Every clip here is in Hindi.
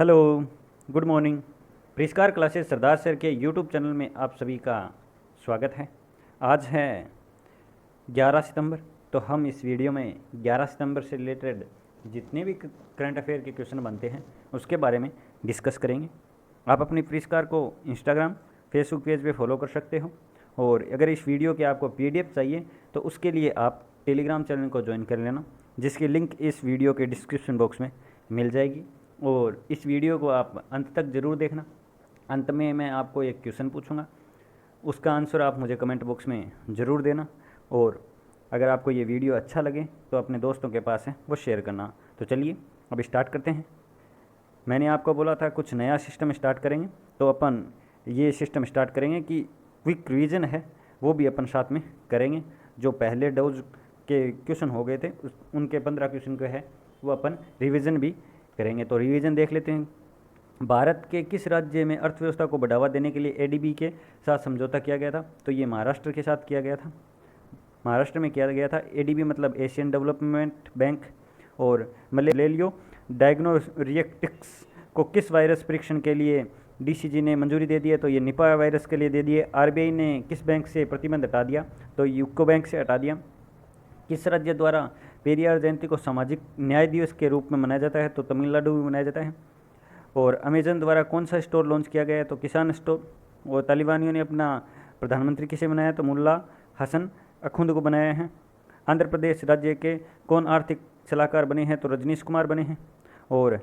Hello, good morning. परिष्कार क्लासेस सरदार सर के यूट्यूब चैनल में आप सभी का स्वागत है। आज है 11 सितंबर। तो हम इस वीडियो में 11 सितंबर से रिलेटेड जितने भी करंट अफेयर के क्वेश्चन बनते हैं उसके बारे में डिस्कस करेंगे। आप अपनी परिष्कार को इंस्टाग्राम फेसबुक पेज पे फॉलो कर सकते हो, और अगर इस वीडियो के आपको पीडीएफ चाहिए तो उसके लिए आप टेलीग्राम चैनल को ज्वाइन कर लेना, जिसकी लिंक इस वीडियो के डिस्क्रिप्शन बॉक्स में मिल जाएगी। और इस वीडियो को आप अंत तक ज़रूर देखना। अंत में मैं आपको एक क्वेश्चन पूछूंगा, उसका आंसर आप मुझे कमेंट बॉक्स में ज़रूर देना। और अगर आपको ये वीडियो अच्छा लगे तो अपने दोस्तों के पास है वो शेयर करना। तो चलिए अब स्टार्ट करते हैं। मैंने आपको बोला था कुछ नया सिस्टम स्टार्ट करेंगे, तो अपन ये सिस्टम स्टार्ट करेंगे कि क्विक रिवीजन है वो भी अपन साथ में करेंगे। जो पहले डोज के क्वेश्चन हो गए थे उनके 15 क्वेश्चन को है वो अपन रिवीजन भी करेंगे। तो रिवीजन देख लेते हैं। भारत के किस राज्य में अर्थव्यवस्था को बढ़ावा देने के लिए एडीबी के साथ समझौता किया गया था? तो ये महाराष्ट्र के साथ किया गया था। महाराष्ट्र में किया गया था। एडीबी मतलब एशियन डेवलपमेंट बैंक। और मलेरियो डायग्नोस्टिक्स को किस वायरस परीक्षण के लिए डीसीजी ने मंजूरी दे दी है? तो ये निपा वायरस के लिए दे दी है। आरबीआई ने किस बैंक से प्रतिबंध हटा दिया? तो यूको बैंक से हटा दिया। किस राज्य द्वारा पेरियार जयंती को सामाजिक न्याय दिवस के रूप में मनाया जाता है? तो तमिलनाडु में मनाया जाता है। और अमेजन द्वारा कौन सा स्टोर लॉन्च किया गया है? तो किसान स्टोर। और तालिबानियों ने अपना प्रधानमंत्री किसे बनाया? तो मुल्ला हसन अखुंद को बनाया है। आंध्र प्रदेश राज्य के कौन आर्थिक सलाहकार बने हैं? तो रजनीश कुमार बने हैं। और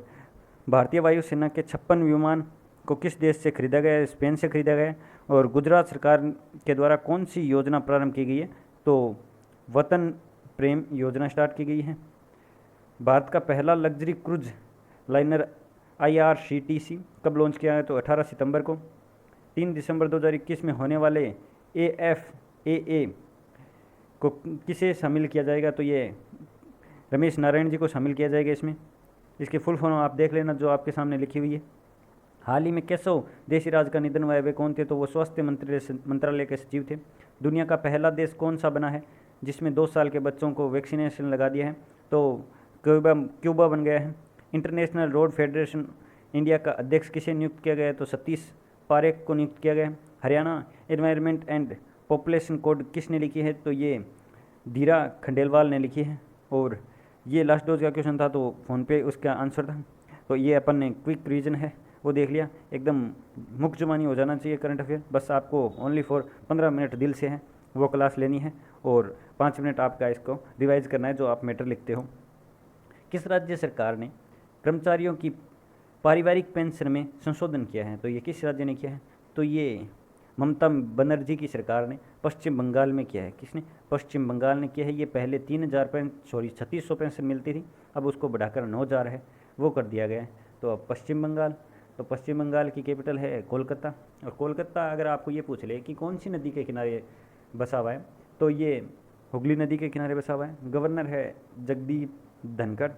भारतीय वायुसेना के 56 विमान को किस देश से खरीदा गया है? स्पेन से खरीदा गया है। और गुजरात सरकार के द्वारा कौन सी योजना प्रारंभ की गई है? तो वतन प्रेम योजना स्टार्ट की गई है। भारत का पहला लग्जरी क्रूज लाइनर IRCTC कब लॉन्च किया है? तो 18 सितंबर को। 3 दिसंबर 2021 में होने वाले AFAA को किसे शामिल किया जाएगा? तो ये रमेश नारायण जी को शामिल किया जाएगा इसमें। इसकी फुल फॉर्म आप देख लेना जो आपके सामने लिखी हुई है। हाल ही में केशव देशीराज का निधन हुआ है, वे कौन थे? तो वो स्वास्थ्य मंत्रालय के सचिव थे। दुनिया का पहला देश कौन सा बना है जिसमें 2 साल के बच्चों को वैक्सीनेशन लगा दिया है? तो क्यूबा बन गया है। इंटरनेशनल रोड फेडरेशन इंडिया का अध्यक्ष किसे नियुक्त किया गया है? तो सतीश पारेख को नियुक्त किया गया है। Haryana environment and population code किसने लिखी है? तो ये धीरा खंडेलवाल ने लिखी है। और ये लास्ट डोज का क्वेश्चन था तो फ़ोन पे उसका आंसर था। तो ये अपन ने क्विक रीजन है वो देख लिया। एकदम मुख्य जुबानी हो जाना चाहिए करंट अफेयर। बस आपको ओनली फॉर 15 मिनट दिल से है वो क्लास लेनी है, और 5 मिनट आपका इसको रिवाइज करना है जो आप मैटर लिखते हो। किस राज्य सरकार ने कर्मचारियों की पारिवारिक पेंशन में संशोधन किया है? तो ये किस राज्य ने किया है? तो ये ममता बनर्जी की सरकार ने पश्चिम बंगाल में किया है। किसने? पश्चिम बंगाल ने किया है। ये पहले 3600 पेंशन मिलती थी, अब उसको बढ़ाकर 9000 है वो कर दिया गया है। तो अब पश्चिम बंगाल, तो पश्चिम बंगाल की कैपिटल है कोलकाता। और कोलकाता अगर आपको ये पूछ ले कि कौन सी नदी के किनारे बसा हुआ है, तो ये हुगली नदी के किनारे बसा हुआ है। गवर्नर है जगदीप धनखड़।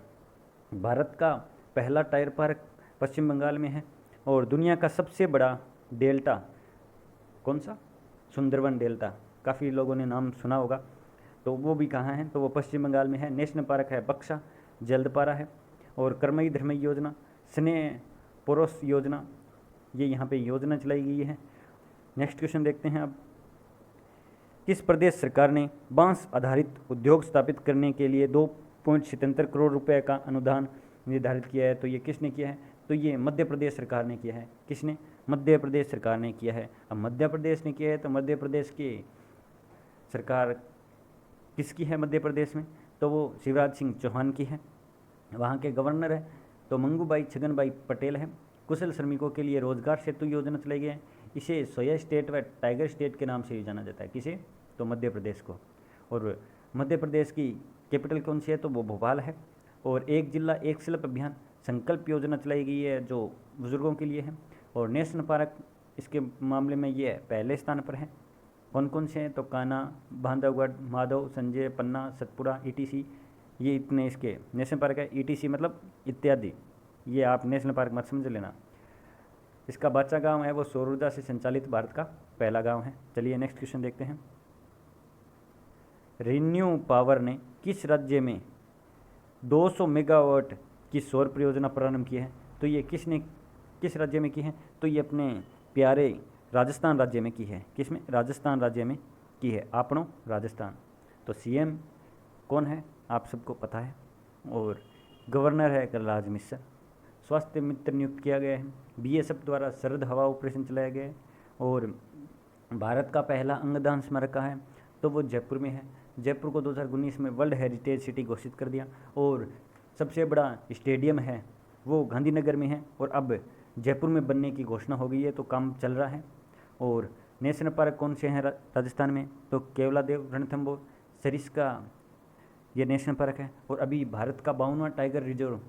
भारत का पहला टायर पार्क पश्चिम बंगाल में है। और दुनिया का सबसे बड़ा डेल्टा कौन सा? सुंदरवन डेल्टा। काफ़ी लोगों ने नाम सुना होगा, तो वो भी कहाँ है? तो वो पश्चिम बंगाल में है। नेशनल पार्क है बक्सा, जल्दपारा है। और कर्मई धर्मई योजना, स्नेह पोरोस योजना, ये यहाँ पे योजना चलाई गई है। नेक्स्ट क्वेश्चन देखते हैं अब। किस प्रदेश सरकार ने बांस आधारित उद्योग स्थापित करने के लिए 2.77 करोड़ रुपए का अनुदान निर्धारित किया है? तो ये किसने किया है? तो ये मध्य प्रदेश सरकार ने किया है। किसने? मध्य प्रदेश सरकार ने किया है। अब मध्य प्रदेश ने किया है तो मध्य प्रदेश की सरकार किसकी है मध्य प्रदेश में? तो वो शिवराज सिंह चौहान की है। वहाँ के गवर्नर है तो मंगूभाई छगनभाई पटेल है। कुशल श्रमिकों के लिए रोजगार सेतु योजना चलाई गई है। इसे सोया स्टेट व टाइगर स्टेट के नाम से भी जाना जाता है। किसे? तो मध्य प्रदेश को। और मध्य प्रदेश की कैपिटल कौन सी है? तो वो भोपाल है। और एक जिला एक शिल्प अभियान संकल्प योजना चलाई गई है जो बुजुर्गों के लिए है। और नेशनल पार्क इसके मामले में ये पहले स्थान पर है। कौन कौन से हैं? तो कान्हा, बांधवगढ़, माधव, संजय, पन्ना, सतपुड़ा, ETC, ये इतने इसके नेशनल पार्क है। ETC मतलब इत्यादि, ये आप नेशनल पार्क मत समझ लेना। इसका बच्चा गांव है वो सौर ऊर्जा से संचालित भारत का पहला गांव है। चलिए नेक्स्ट क्वेश्चन देखते हैं। रिन्यू पावर ने किस राज्य में 200 मेगावाट की सौर परियोजना प्रारंभ की है? तो ये किस राज्य में की है? तो ये अपने प्यारे राजस्थान राज्य में की है। किस में? राजस्थान राज्य में की है, आपनो राजस्थान। तो सीएम कौन है आप सबको पता है, और गवर्नर है कलराज मिश्र। स्वास्थ्य मित्र नियुक्त किया गया है। बीएसएफ द्वारा सरहद हवा ऑपरेशन चलाया गया है। और भारत का पहला अंगदान स्मारक कहाँ है? तो वो जयपुर में है। जयपुर को 2019 में वर्ल्ड हेरिटेज सिटी घोषित कर दिया। और सबसे बड़ा स्टेडियम है वो गांधीनगर में है, और अब जयपुर में बनने की घोषणा हो गई है, तो काम चल रहा है। और नेशनल पार्क कौन से हैं राजस्थान में? तो केवलादेव, रणथंभौर, सरिस्का, ये नेशनल पार्क है। और अभी भारत का 52वां टाइगर रिजर्व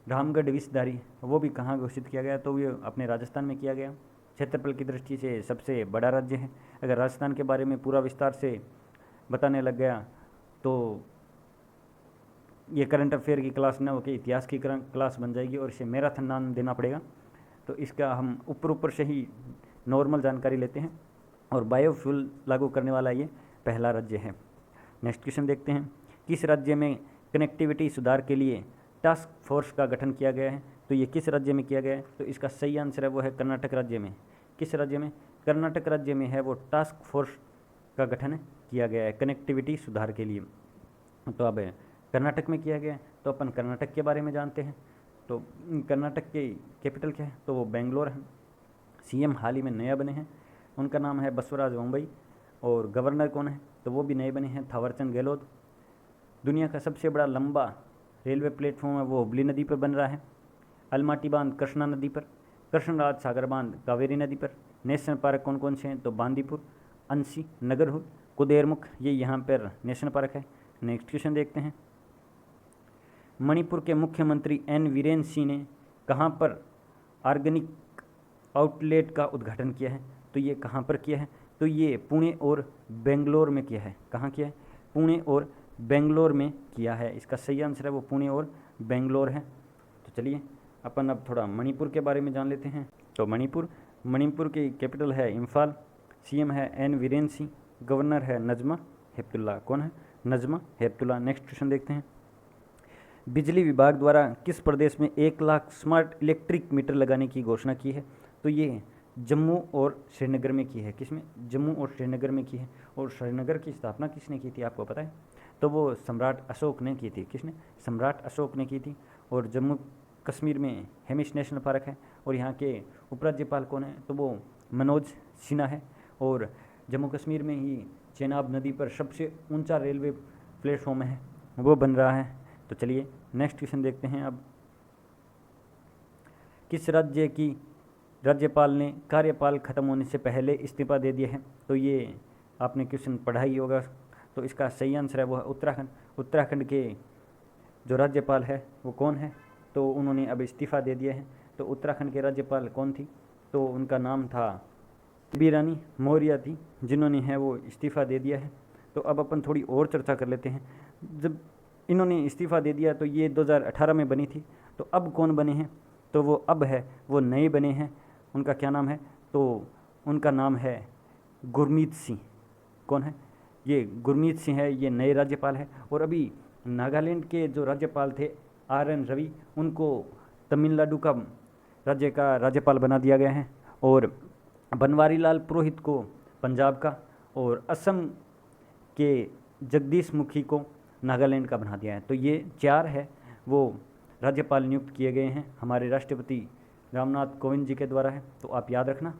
रामगढ़ विषधारी, वो भी कहाँ घोषित किया गया? तो ये अपने राजस्थान में किया गया। क्षेत्रफल की दृष्टि से सबसे बड़ा राज्य है। अगर राजस्थान के बारे में पूरा विस्तार से बताने लग गया तो ये करंट अफेयर की क्लास ना होकर इतिहास की क्लास बन जाएगी, और इसे मैराथन नाम देना पड़ेगा। तो इसका हम ऊपर से ही नॉर्मल जानकारी लेते हैं। और बायोफ्यूल लागू करने वाला ये पहला राज्य है। नेक्स्ट क्वेश्चन देखते हैं। किस राज्य में कनेक्टिविटी सुधार के लिए टास्क फोर्स का गठन किया गया है? तो ये किस राज्य में किया गया है? तो इसका सही आंसर है वो है कर्नाटक राज्य में। किस राज्य में? कर्नाटक राज्य में है वो टास्क फोर्स का गठन किया गया है कनेक्टिविटी सुधार के लिए। तो अब कर्नाटक में किया गया है, तो अपन कर्नाटक के बारे में जानते हैं। तो कर्नाटक की कैपिटल क्या है? तो वो बेंगलोर है। सीएम हाल ही में नया बने हैं, उनका नाम है बसवराज बोम्मई। और गवर्नर कौन है? तो वो भी नए बने हैं, थावरचंद गहलोत। दुनिया का सबसे बड़ा लंबा रेलवे प्लेटफॉर्म है वो हुबली नदी पर बन रहा है। अलमाटी बांध कृष्णा नदी पर, कृष्णराज सागर बांध कावेरी नदी पर। नेशनल पार्क कौन कौन से हैं? तो बांदीपुर, अंसी, नगरहुल, कुदेरमुख, ये यहाँ पर नेशनल पार्क है। नेक्स्ट क्वेश्चन देखते हैं। मणिपुर के मुख्यमंत्री एन वीरेंद्र सिंह ने कहाँ पर ऑर्गेनिक आउटलेट का उद्घाटन किया है? तो ये कहाँ पर किया है? तो ये पुणे और बेंगलोर में किया है। कहाँ किया है? पुणे और बेंगलोर में किया है। इसका सही आंसर है वो पुणे और बेंगलोर है। तो चलिए अपन अब थोड़ा मणिपुर के बारे में जान लेते हैं। तो मणिपुर की कैपिटल है इम्फाल। सीएम है एन वीरेंद्र सिंह। गवर्नर है नजमा हेपतुल्ला। कौन है? नजमा हेपतुल्ला। नेक्स्ट क्वेश्चन देखते हैं। बिजली विभाग द्वारा किस प्रदेश में 1 लाख स्मार्ट इलेक्ट्रिक मीटर लगाने की घोषणा की है? तो ये जम्मू और श्रीनगर में की है। किसमें? जम्मू और श्रीनगर में की है। और श्रीनगर की स्थापना किसने की थी आपको पता है? तो वो सम्राट अशोक ने की थी। किसने? सम्राट अशोक ने की थी। और जम्मू कश्मीर में हेमिश नेशनल पार्क है। और यहाँ के उपराज्यपाल कौन है? तो वो मनोज सिन्हा है। और जम्मू कश्मीर में ही चेनाब नदी पर सबसे ऊंचा रेलवे प्लेटफॉर्म है वो बन रहा है। तो चलिए नेक्स्ट क्वेश्चन देखते हैं। अब किस राज्य की राज्यपाल ने कार्यकाल खत्म होने से पहले इस्तीफा दे दिया है? तो ये आपने क्वेश्चन पढ़ा ही होगा। तो इसका सही आंसर है वो है उत्तराखंड। उत्तराखंड के जो राज्यपाल है वो कौन है? तो उन्होंने अब इस्तीफा दे दिया है। तो उत्तराखंड के राज्यपाल कौन थी? तो उनका नाम था बेबी रानी मौर्य थी, जिन्होंने है वो इस्तीफा दे दिया है। तो अब अपन थोड़ी और चर्चा कर लेते हैं। जब इन्होंने इस्तीफा दे दिया तो ये 2018 में बनी थी। तो अब कौन बने हैं? तो वो अब है वो नए बने हैं। उनका क्या नाम है? तो उनका नाम है गुरमीत सिंह। कौन है? ये गुरमीत सिंह है, ये नए राज्यपाल है। और अभी नागालैंड के जो राज्यपाल थे RN रवि, उनको तमिलनाडु का राज्यपाल बना दिया गया है। और बनवारी लाल पुरोहित को पंजाब का, और असम के जगदीश मुखी को नागालैंड का बना दिया है। तो ये 4 है वो राज्यपाल नियुक्त किए गए हैं हमारे राष्ट्रपति रामनाथ कोविंद जी के द्वारा है। तो आप याद रखना।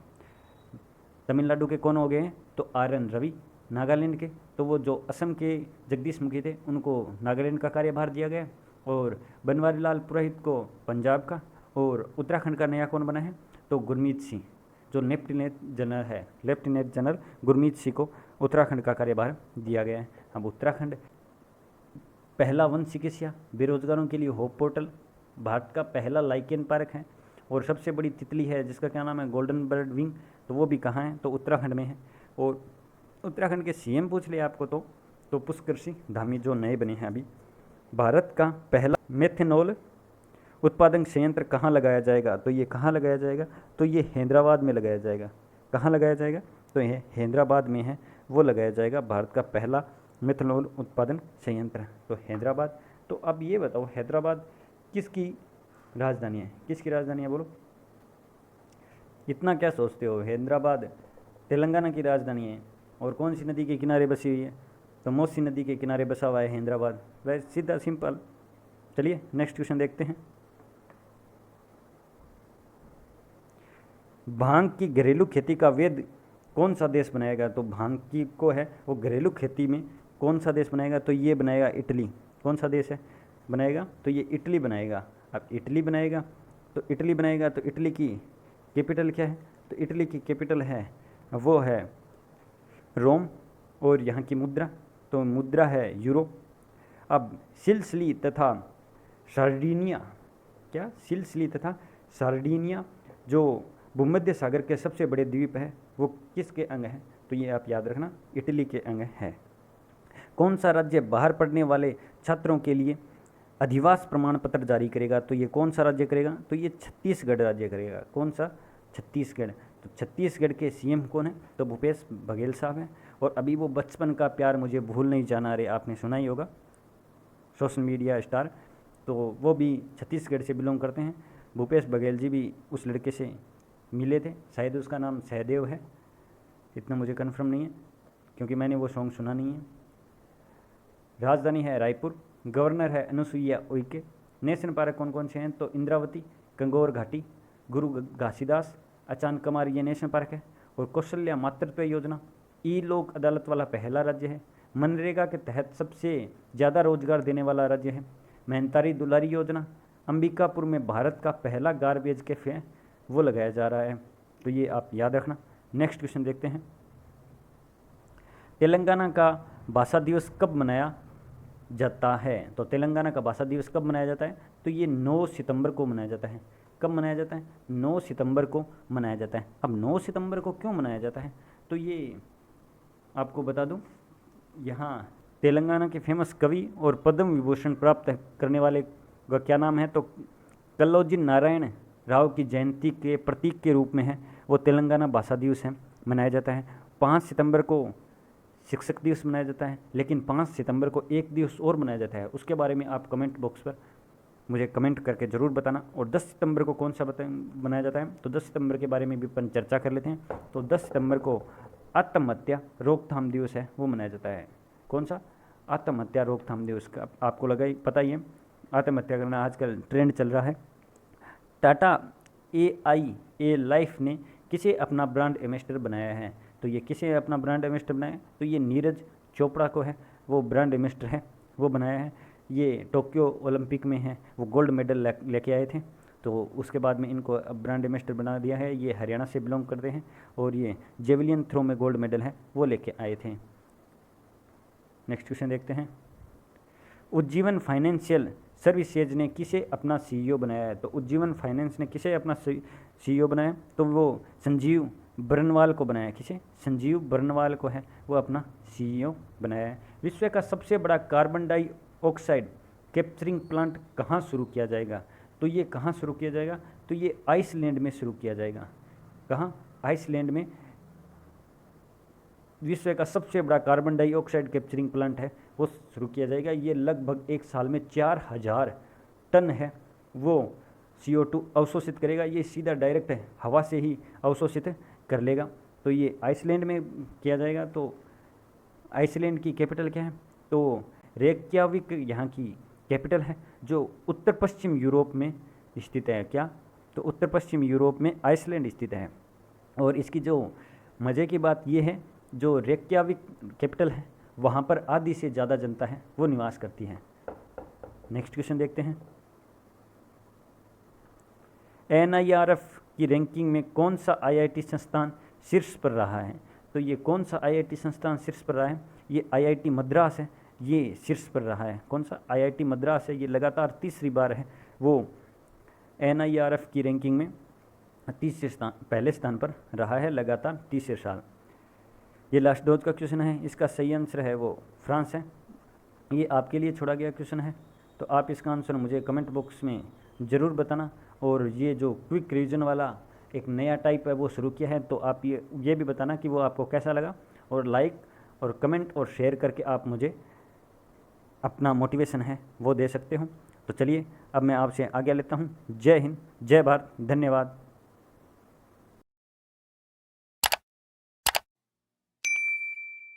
तमिलनाडु के कौन हो गए हैं? तो RN रवि। नागालैंड के तो वो जो असम के जगदीश मुखी थे उनको नागालैंड का कार्यभार दिया गया। और बनवारी लाल पुरोहित को पंजाब का। और उत्तराखंड का नया कौन बना है? तो गुरमीत सिंह, जो लेफ्टिनेंट जनरल है, लेफ्टिनेंट जनरल गुरमीत सिंह को उत्तराखंड का कार्यभार दिया गया है। अब उत्तराखंड पहला वन चिकित्सा बेरोजगारों के लिए होप पोर्टल, भारत का पहला लाइकेन पार्क है। और सबसे बड़ी तितली है जिसका क्या नाम है? Golden bird wing. तो वो भी कहाँ है? तो उत्तराखंड में है। और उत्तराखंड के सीएम पूछ लिया आपको तो पुष्कर सिंह धामी, जो नए बने हैं अभी। भारत का पहला मेथनॉल उत्पादन संयंत्र कहाँ लगाया जाएगा? तो ये कहाँ लगाया जाएगा? तो ये हैदराबाद में लगाया जाएगा। कहाँ लगाया जाएगा? तो ये हैदराबाद में है, वो लगाया जाएगा भारत का पहला मेथनॉल उत्पादन संयंत्र। तो हैदराबाद। तो अब ये बताओ हैदराबाद किसकी राजधानी है। किसकी राजधानी है बोलो? इतना क्या सोचते हो? हैदराबाद तेलंगाना की राजधानी है। और कौन सी नदी के किनारे बसी हुई है? तो मोसी नदी के किनारे बसा हुआ है हैदराबाद। वैसे सीधा सिंपल। चलिए नेक्स्ट क्वेश्चन देखते हैं। भांग की घरेलू खेती का वैध कौन सा देश बनाएगा? तो भांग की को है वो घरेलू खेती में कौन सा देश बनाएगा? तो ये बनाएगा इटली। कौन सा देश है बनाएगा? तो ये इटली बनाएगा। अब इटली बनाएगा तो इटली बनाएगा तो इटली की कैपिटल क्या है? तो इटली की कैपिटल है वो है रोम। और यहाँ की मुद्रा, तो मुद्रा है यूरो। अब सिसिली तथा सार्डिनिया, क्या सिसिली तथा सार्डिनिया जो भूमध्य सागर के सबसे बड़े द्वीप है वो किसके अंग हैं? तो ये आप याद रखना इटली के अंग है। कौन सा राज्य बाहर पढ़ने वाले छात्रों के लिए अधिवास प्रमाण पत्र जारी करेगा? तो ये कौन सा राज्य करेगा? तो ये छत्तीसगढ़ राज्य करेगा। कौन सा? छत्तीसगढ़। तो छत्तीसगढ़ के सीएम कौन है? तो भूपेश बघेल साहब हैं। और अभी वो बचपन का प्यार मुझे भूल नहीं जाना रे, आपने सुना ही होगा, सोशल मीडिया स्टार, तो वो भी छत्तीसगढ़ से बिलोंग करते हैं। भूपेश बघेल जी भी उस लड़के से मिले थे, शायद उसका नाम सहदेव है, इतना मुझे कंफर्म नहीं है क्योंकि मैंने वो सॉन्ग सुना नहीं है। राजधानी है रायपुर। गवर्नर है अनुसुईया उइके। नेशनल पार्क कौन कौन से हैं? तो इंद्रावती, गंगोर घाटी, गुरु घासीदास, अचान कमार ये नेशनल पार्क है। और कौशल्या मातृत्व योजना ई लोक अदालत वाला पहला राज्य है। मनरेगा के तहत सबसे ज़्यादा रोजगार देने वाला राज्य है। मेहनतारी दुलारी योजना, अंबिकापुर में भारत का पहला गार्बेज कैफे है वो लगाया जा रहा है। तो ये आप याद रखना। नेक्स्ट क्वेश्चन देखते हैं। तेलंगाना का भाषा दिवस कब मनाया जाता है? तो तेलंगाना का भाषा दिवस कब मनाया जाता है? तो ये 9 सितंबर को मनाया जाता है। कब मनाया जाता है? 9 सितंबर को मनाया जाता है। अब 9 सितंबर को क्यों मनाया जाता है? तो ये आपको बता दूं, यहाँ तेलंगाना के फेमस कवि और पद्म विभूषण प्राप्त करने वाले का क्या नाम है? तो कल्लोजी नारायण राव की जयंती के प्रतीक के रूप में है वो तेलंगाना भाषा दिवस है मनाया जाता है। 5 सितंबर को शिक्षक दिवस मनाया जाता है, लेकिन 5 सितंबर को एक दिवस और मनाया जाता है, उसके बारे में आप कमेंट बॉक्स पर मुझे कमेंट करके ज़रूर बताना। और 10 सितंबर को कौन सा मनाया जाता है? तो 10 सितंबर के बारे में भी अपन चर्चा कर लेते हैं। तो 10 सितंबर को आत्महत्या रोकथाम दिवस है वो मनाया जाता है। कौन सा? आत्महत्या रोकथाम दिवस का आपको लगा ही पता ही है, आत्महत्या करना आजकल ट्रेंड चल रहा है। टाटा AIA लाइफ ने किसे अपना ब्रांड एम्बेसडर बनाया है? तो ये किसे अपना ब्रांड एम्बेसडर बनाया है? तो ये नीरज चोपड़ा को है वो ब्रांड एम्बेसडर है वो बनाया है। ये टोक्यो ओलंपिक में है वो गोल्ड मेडल लेके आए थे, तो उसके बाद में इनको ब्रांड एम्बेसडर बना दिया है। ये हरियाणा से बिलोंग करते हैं और ये जेवलियन थ्रो में गोल्ड मेडल है वो लेके आए थे। नेक्स्ट क्वेश्चन देखते हैं। उज्जीवन फाइनेंशियल सर्विसेज ने किसे अपना CEO बनाया है? तो उज्जीवन फाइनेंस ने किसे अपना CEO बनाया? तो वो संजीव बरनवाल को बनाया। किसे? संजीव बरनवाल को है वो अपना CEO बनाया है। विश्व का सबसे बड़ा कार्बन डाइऑक्साइड कैप्चरिंग प्लांट कहाँ शुरू किया जाएगा? तो ये कहाँ शुरू किया जाएगा? तो ये आइसलैंड में शुरू किया जाएगा। कहाँ? आइसलैंड में विश्व का सबसे बड़ा कार्बन डाइऑक्साइड कैप्चरिंग प्लांट है वो शुरू किया जाएगा। ये लगभग एक साल में 4000 टन है वो CO2 अवशोषित करेगा। ये सीधा डायरेक्ट है हवा से ही अवशोषित कर लेगा। तो ये आइसलैंड में किया जाएगा। तो आइसलैंड की कैपिटल क्या है? तो रेक्याविक यहाँ की कैपिटल है जो उत्तर पश्चिम यूरोप में स्थित है। क्या? तो उत्तर पश्चिम यूरोप में आइसलैंड स्थित है। और इसकी जो मज़े की बात ये है, जो रेक्याविक कैपिटल है वहाँ पर आधी से ज़्यादा जनता है वो निवास करती है। नेक्स्ट क्वेश्चन देखते हैं। NIRF की रैंकिंग में कौन सा IIT संस्थान शीर्ष पर रहा है? तो ये कौन सा IIT संस्थान शीर्ष पर रहा है? ये IIT मद्रास है, ये शीर्ष पर रहा है। कौन सा? IIT मद्रास है। ये लगातार तीसरी बार है वो NIRF की रैंकिंग में तीसरे स्थान पहले स्थान पर रहा है लगातार तीसरे साल। ये लास्ट डोज का क्वेश्चन है, इसका सही आंसर है वो फ्रांस है। ये आपके लिए छोड़ा गया क्वेश्चन है, तो आप इसका आंसर मुझे कमेंट बॉक्स में ज़रूर बताना। और ये जो क्विक रिवीजन वाला एक नया टाइप है वो शुरू किया है, तो आप ये भी बताना कि वो आपको कैसा लगा। और लाइक और कमेंट और शेयर करके आप मुझे अपना मोटिवेशन है वो दे सकते हो। तो चलिए अब मैं आपसे आज्ञा लेता हूँ। जय हिंद, जय भारत, धन्यवाद।